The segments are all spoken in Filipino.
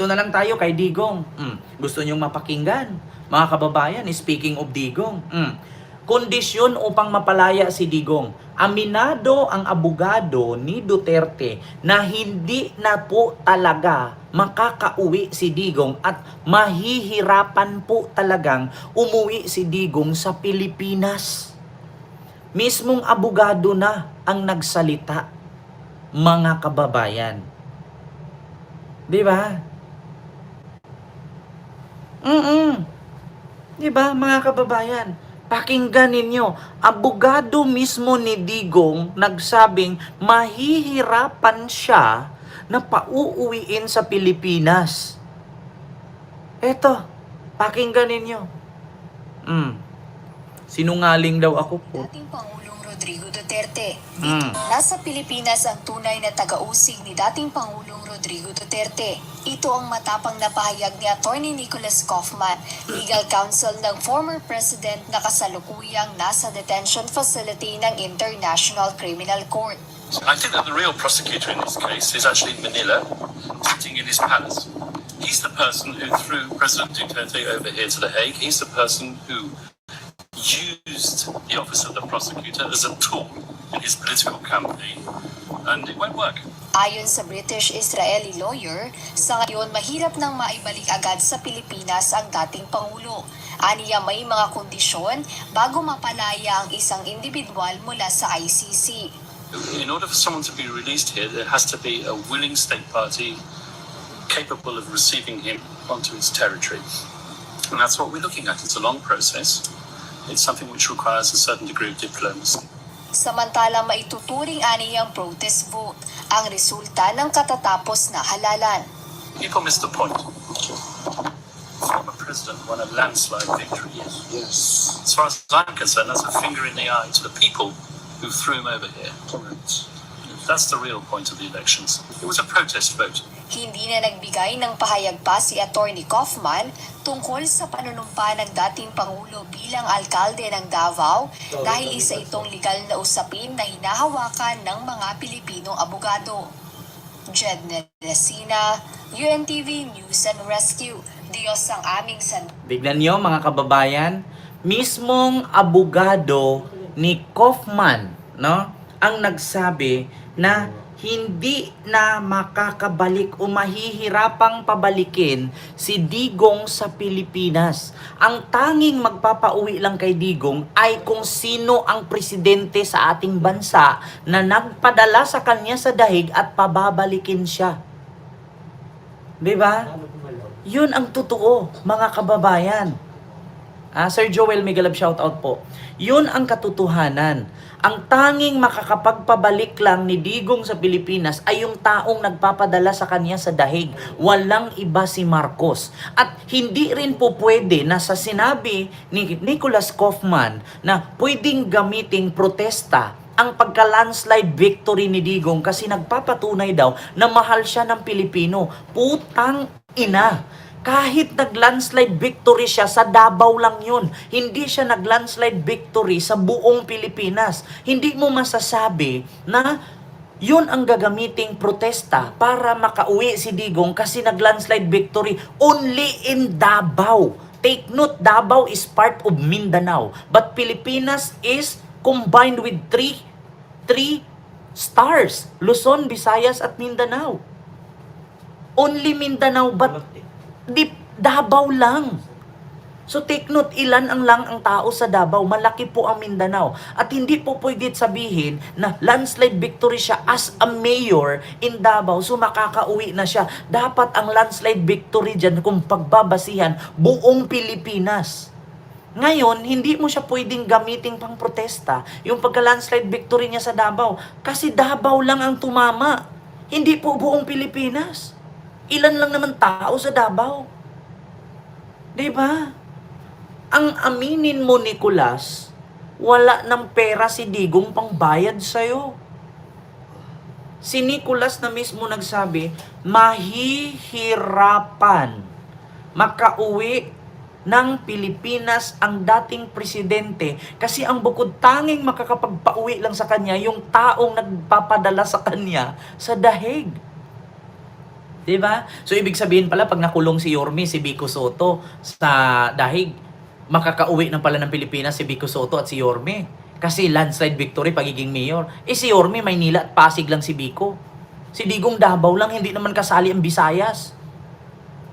dito na lang tayo kay Digong. Gusto nyong mapakinggan? Mga kababayan, speaking of Digong. Kondisyon upang mapalaya si Digong. Aminado ang abogado ni Duterte na hindi na po talaga makakauwi si Digong at mahihirapan po talagang umuwi si Digong sa Pilipinas. Mismong abogado na ang nagsalita, mga kababayan. Di ba? Di ba, mga kababayan? Pakinggan ninyo, abogado mismo ni Digong nagsabing mahihirapan siya na pauuwiin sa Pilipinas. Eto, pakinggan ninyo. Sinungaling daw ako po. Dating Pangulong Rodrigo Duterte. Nasa Pilipinas ang tunay na taga-usig ni dating Pangulong Rodrigo Duterte. Ito ang matapang na pahayag ni Attorney Nicholas Kaufman, legal counsel ng former president na kasalukuyang nasa detention facility ng International Criminal Court. I think that the real prosecutor in this case is actually in Manila, sitting in his palace. He's the person who threw President Duterte over here to The Hague. He's the person who used the office of the prosecutor as a tool in his political campaign, and it won't work. Ayon sa British-Israeli lawyer, sa ngayon mahirap nang maibalik agad sa Pilipinas ang dating Pangulo. Aniya may mga kondisyon bago mapalaya ang isang individual mula sa ICC. In order for someone to be released here, there has to be a willing state party capable of receiving him onto its territory. And that's what we're looking at. It's a long process. It's something which requires a certain degree of diplomacy. Samantala maituturing aniyang protest vote ang resulta ng katatapos na halalan. People miss the point. Former president won a landslide victory. Yes. As far as I'm concerned, that's a finger in the eye to the people who threw him over here. Correct. That's the real point of the elections. It was a protest vote. Hindi na nagbigay ng pahayag pa si Attorney Kaufman tungkol sa panunumpa ng dating Pangulo bilang alkalde ng Davao dahil isa itong legal na usapin na hinahawakan ng mga Pilipinong abogado. Jed Nesina, UNTV News and Rescue. Diyos ang aming Tignan nyo mga kababayan, mismong abogado ni Kaufman, no, ang nagsabi na hindi na makakabalik o mahihirapang pabalikin si Digong sa Pilipinas. Ang tanging magpapauwi lang kay Digong ay kung sino ang presidente sa ating bansa na nagpadala sa kanya sa dahig at pababalikin siya. Diba? Yun ang totoo, mga kababayan. Sir Joel Migalab, shoutout po. Yun ang katotohanan. Ang tanging makakapagpabalik lang ni Digong sa Pilipinas ay yung taong nagpapadala sa kanya sa dahig. Walang iba si Marcos. At hindi rin po pwede na sa sinabi ni Nicholas Kaufman na pwedeng gamiting protesta ang pagka-landslide victory ni Digong kasi nagpapatunay daw na mahal siya ng Pilipino. Putang ina! Kahit nag-landslide victory siya, sa Davao lang yun. Hindi siya nag-landslide victory sa buong Pilipinas. Hindi mo masasabi na yun ang gagamiting protesta para makauwi si Digong kasi nag-landslide victory only in Davao. Take note, Davao is part of Mindanao. But Pilipinas is combined with three stars. Luzon, Visayas at Mindanao. Only Mindanao but Davao lang. So take note, ilan ang tao sa Davao, malaki po ang Mindanao. At hindi po pwede sabihin na landslide victory siya as a mayor in Davao, so makakauwi na siya. Dapat ang landslide victory dyan, kung pagbabasihan, buong Pilipinas. Ngayon, hindi mo siya pwedeng gamitin pang protesta, yung pagka-landslide victory niya sa Davao. Kasi Davao lang ang tumama. Hindi po buong Pilipinas. Ilan lang naman tao sa Davao. Diba? Ang aminin mo, Nicolas, wala ng pera si Digong pang bayad sa'yo. Si Nicolas na mismo nagsabi, mahihirapan makauwi ng Pilipinas ang dating presidente kasi ang bukod tanging makakapagpauwi lang sa kanya yung taong nagpapadala sa kanya sa dahig. Diba? So, ibig sabihin pala, pag nakulong si Yorme, si Vico Soto sa dahig, makakauwi na pala ng Pilipinas si Vico Soto at si Yorme. Kasi landslide victory pagiging mayor. Eh si Yorme, Maynila at Pasig lang si Vico. Si Digong Davao lang, hindi naman kasali ang Visayas.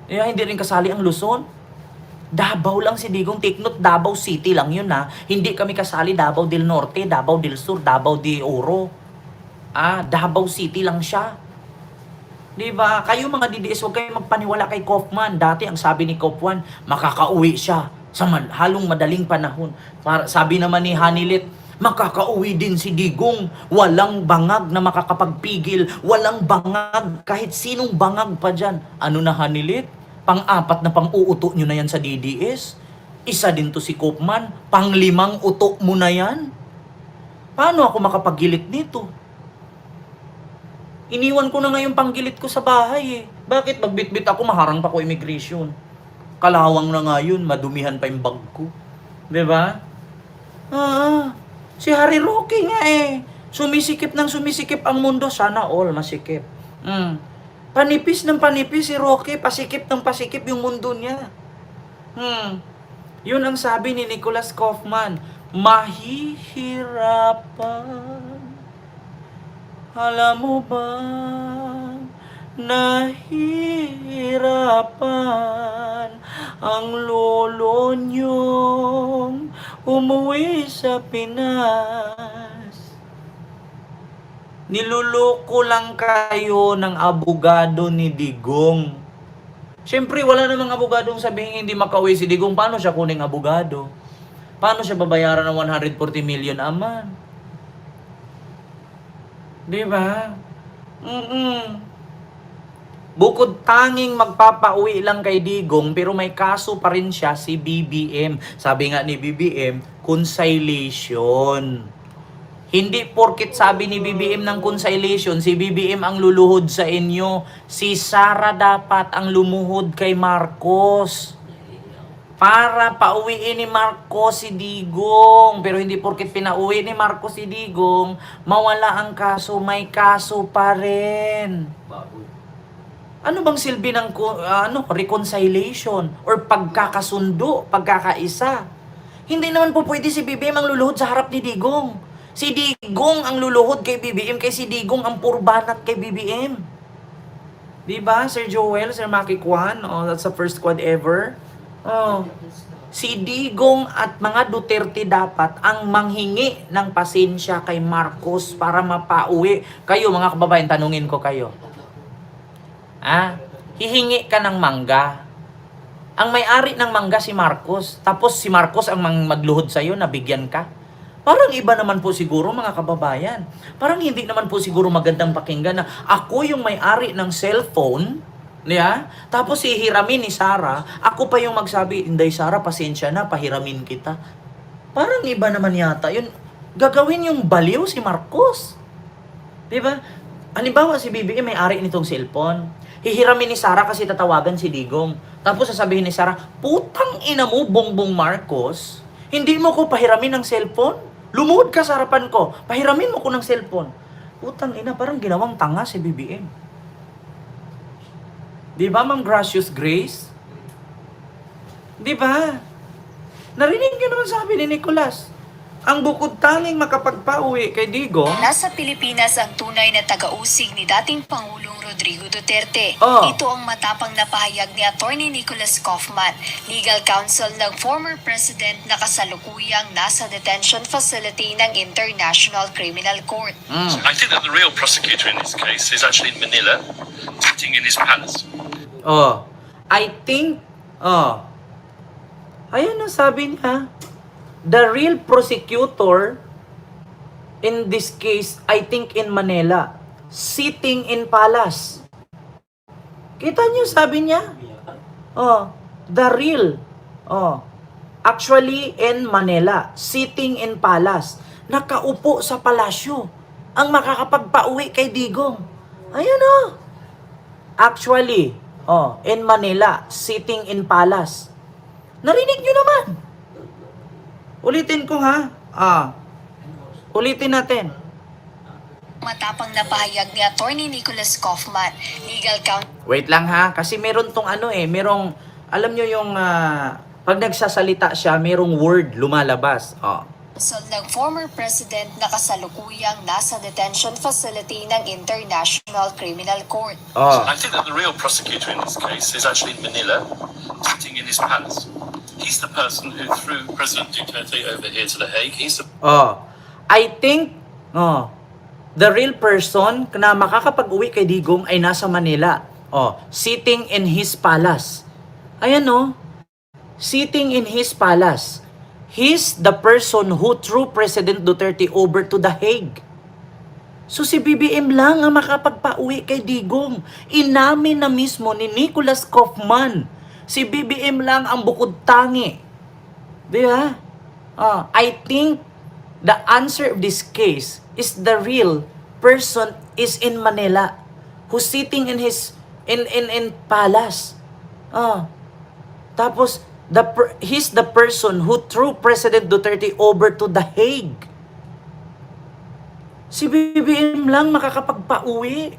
Hindi rin kasali ang Luzon. Davao lang si Digong. Take note, Davao City lang yun ha. Hindi kami kasali Davao del Norte, Davao del Sur, Davao de Oro. Davao City lang siya. Diba? Kayo mga DDS, huwag kayong magpaniwala kay Kaufman. Dati ang sabi ni Kaufman, makakauwi siya sa halong madaling panahon. Sabi naman ni Hanilit, makakauwi din si Digong. Walang bangag na makakapagpigil. Walang bangag, kahit sinong bangag pa dyan. Ano na Hanilit? Pang-apat na pang-uuto nyo na yan sa DDS. Isa din to si Kaufman. Pang-limang uto mo na yan. Paano ako makapaggilit nito? Iniwan ko na nga yung panggilit ko sa bahay eh. Bakit? Magbitbit ako, maharang pa ko immigration. Kalawang na nga yun, madumihan pa yung bag ko. Diba? Si Harry Roque nga eh. Sumisikip ng sumisikip ang mundo, sana all masikip. Panipis ng panipis si Roque, pasikip ng pasikip yung mundo niya. Yun ang sabi ni Nicholas Kaufman, mahihirapan. Alam mo ba, nahihirapan ang lolo niyong umuwi sa Pinas. Niluloko lang kayo ng abogado ni Digong. Siyempre, wala namang abogadong sabihin hindi makauwi si Digong. Paano siya kuning abogado? Paano siya babayaran ng 140 million a month? Diba? Bukod tanging magpapauwi lang kay Digong, pero may kaso pa rin siya si BBM. Sabi nga ni BBM, conciliation. Hindi porkit sabi ni BBM ng conciliation, si BBM ang luluhod sa inyo. Si Sara dapat ang lumuhod kay Marcos. Para pauwiin ni Marcos si Digong. Pero hindi porket pinauwi ni Marcos si Digong, mawala ang kaso, may kaso pa rin. Ano bang silbi ng reconciliation or pagkakasundo, pagkakaisa? Hindi naman po pwede si BBM ang luluhod sa harap ni Digong. Si Digong ang luluhod kay BBM, kay si Digong ang purbanat kay BBM. Diba, Sir Joel, Sir Maki Kwan? That's the first quad ever. Si Digong at mga Duterte dapat ang manghingi ng pasensya kay Marcos para mapauwi. Kayo mga kababayan, tanungin ko kayo. Hihingi ka ng mangga. Ang may-ari ng mangga si Marcos. Tapos si Marcos ang magluhod sa'yo, nabigyan ka. Parang iba naman po siguro mga kababayan. Parang hindi naman po siguro magandang pakinggan na ako yung may-ari ng cellphone. Tapos hihiramin ni Sara, ako pa yung magsabi, Inday Sara, pasensya na, pahiramin kita. Parang iba naman yata yun. Gagawin yung baliw si Marcos. Diba? Halimbawa si BBM may-ari nitong cellphone. Hihiramin ni Sara kasi tatawagan si Digong. Tapos sasabihin ni Sara, putang ina mo, Bongbong Marcos, hindi mo ko pahiramin ng cellphone? Lumuhod ka sa harapan ko, pahiramin mo ko ng cellphone. Putang ina, parang ginawang tanga si BBM. Diba, Ma'am Gracious Grace? Diba? Narinig nyo naman sabi ni Nicolas. Ang bukod tanging makapagpauwi kay Digong. Nasa Pilipinas ang tunay na taga-usig ni dating Pangulong Rodrigo Duterte. Ito ang matapang na pahayag ni Attorney Nicholas Kaufman, legal counsel ng former president na kasalukuyang nasa detention facility ng International Criminal Court. I think that the real prosecutor in this case is actually in Manila, sitting in his palace. I think, ayun ang sabi niya. The real prosecutor in this case, I think in Manila, sitting in palace. Kita niyo sabi niya? The real. Actually in Manila, sitting in palace. Nakaupo sa palasyo. Ang makakapagpauwi kay Digong. Ayun Actually, in Manila, sitting in palace. Narinig niyo naman. Ulitin ko ha. Ulitin natin. Matapang na pahayag ni Attorney Nicholas Kaufman, legal counsel Wait lang ha, kasi meron tong merong, alam nyo yung, pag nagsasalita siya, merong word lumalabas. ng former president na kasalukuyang nasa detention facility ng International Criminal Court. I think that the real prosecutor in this case is actually in Manila, sitting in his palace. He's the person who threw President Duterte over here to The Hague. He's the I think, the real person na makakapag-uwi kay Digong ay nasa Manila. Sitting in his palace. Ayan sitting in his palace. He's the person who threw President Duterte over to The Hague. So si BBM lang ang makapagpauwi kay Digong. Inamin na mismo ni Nicholas Kaufman. Si BBM lang ang bukod tangi. Di ba? I think the answer of this case is the real person is in Manila who's sitting in his in palace. Tapos he's the person who threw President Duterte over to The Hague. Si BBM lang makakapagpauwi.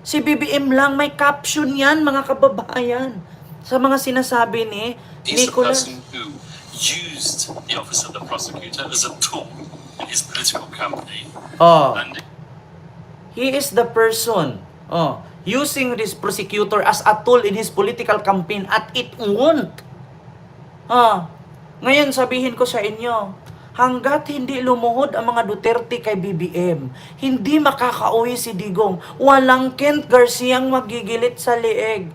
Si BBM lang may caption yan, mga kababayan. Sa mga sinasabi ni He's the Nicholas. person who used the office of the prosecutor as a tool in his political campaign. And He is the person using this prosecutor as a tool in his political campaign at it won't. Ngayon sabihin ko sa inyo, hanggat hindi lumuhod ang mga Duterte kay BBM, hindi makakauwi si Digong. Walang Kent Garciang magigilit sa lieg.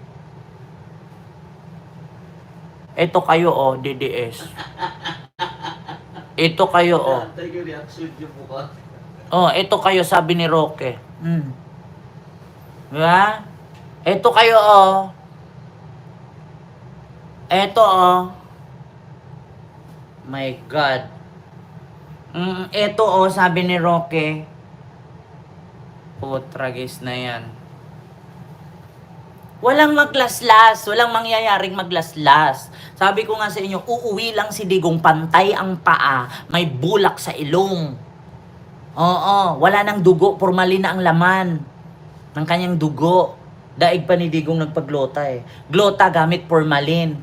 Ito kayo DDS. Ito kayo ito kayo sabi ni Roque. Diba? Ito kayo Ito My God. Ito sabi ni Roque. Putragis na yan. Walang maglaslas. Walang mangyayaring maglaslas. Sabi ko nga sa inyo, uuwi lang si Digong, pantay ang paa, may bulak sa ilong. Wala nang dugo, formalin na ang laman ng kanyang dugo. Daig pa ni Digong nagpaglota Glota gamit formalin.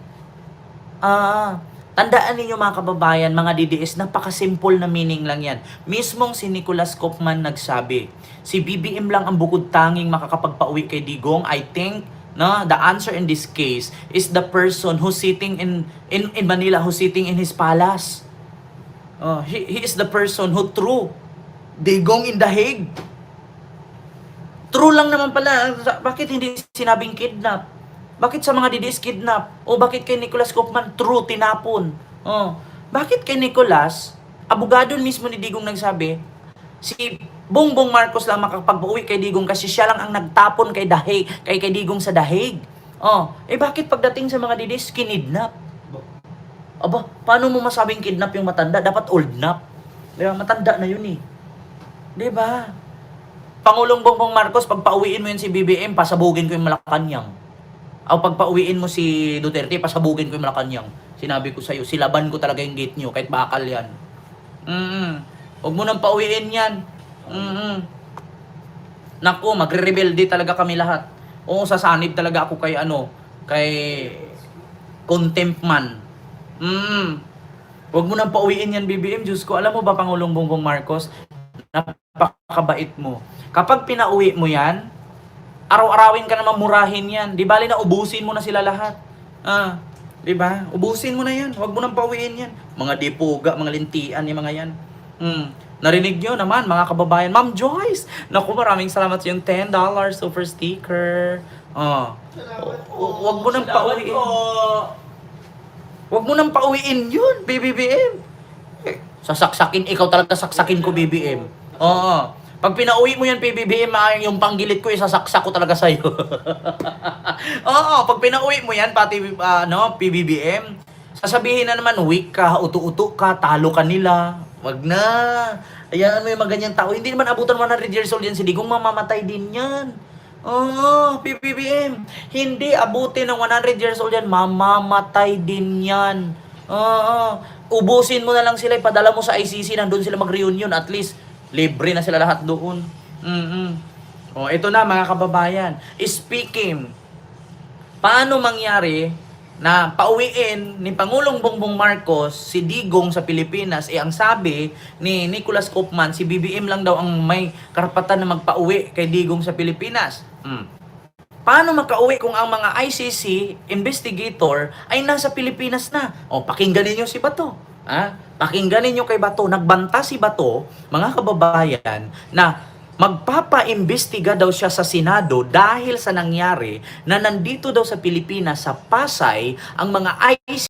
Tandaan ninyo mga kababayan, mga DDS, napaka-simple na meaning lang yan. Mismong si Nicholas Kaufman nagsabi, si BBM lang ang bukod tanging makakapagpauwi kay Digong. I think the answer in this case is the person who's sitting in Manila, who's sitting in his palace. He is the person who threw Digong in The Hague. True lang naman pala. Bakit hindi sinabing kidnap? Bakit sa mga DDS kidnap? O bakit kay Nicholas Kaufman true tinapon? Bakit kay Nicholas, abogado mismo ni Digong nagsabi, si Bongbong Marcos lang makakapag-uwi kay Digong kasi siya lang ang nagtapon kay The Hague, kay Digong sa The Hague. Bakit pagdating sa mga DDS kinidnap? Aba, paano mo masabing kidnap yung matanda? Dapat old nap. Diba? Matanda na yun Diba? Pangulong Bongbong Marcos, pag pauwiin mo yun si BBM, pasabugin ko yung Malacanang. O pag pauwiin mo si Duterte, pasabugin ko yung Malacanang. Sinabi ko sa'yo, silaban ko talaga yung gate nyo, kahit bakal yan. Huwag mo nang pauwiin yan. Naku, magre-rebelde talaga kami lahat. Oo, sasanib talaga ako kay kay contempt man. Huwag mo nang pauwiin yan, BBM. Diyos ko, alam mo ba, Pangulong Bongbong Marcos, napakabait mo. Kapag pinauwi mo yan, araw-arawin ka naman murahin yan. Di bali na ubusin mo na sila lahat. Di ba? Ubusin mo na yan. Huwag mo nang pauwiin yan. Mga dipuga, mga lintian, yung mga yan. Narinig nyo naman, mga kababayan. Ma'am Joyce! Naku, maraming salamat sa yung $10 super sticker. Huwag mo nang pauwiin. Huwag mo nang pauwiin yun, BBM. Sasaksakin, ikaw talaga saksakin ko, BBM. Pag pinauwi mo yan, PBBM, yung panggilit ko, isasaksak ko talaga sa'yo. Pag pinauwi mo yan, pati PBBM, sasabihin na naman, weak ka, utu-utu ka, talo ka nila. Wag na. Ayan mo yung mga ganyang tao. Hindi naman abutan 100 years old yan. Si Digong mamamatay din yan. PBBM. Hindi abutin ng 100 years old yan. Mamamatay din yan. Ubusin mo na lang sila. Ipadala mo sa ICC. Nandun sila mag-reunion. At least, libre na sila lahat doon. O, ito na mga kababayan. Speaking, paano mangyari na pauwiin ni Pangulong Bongbong Marcos si Digong sa Pilipinas? Ang sabi ni Nicholas Kaufman, si BBM lang daw ang may karapatan na magpauwi kay Digong sa Pilipinas. Paano makauwi kung ang mga ICC investigator ay nasa Pilipinas na? O, pakinggan ninyo si Bato. Pakinggan ninyo kay Bato. Nagbanta si Bato, mga kababayan, na magpapa-imbestiga daw siya sa Senado dahil sa nangyari na nandito daw sa Pilipinas, sa Pasay, ang mga ICC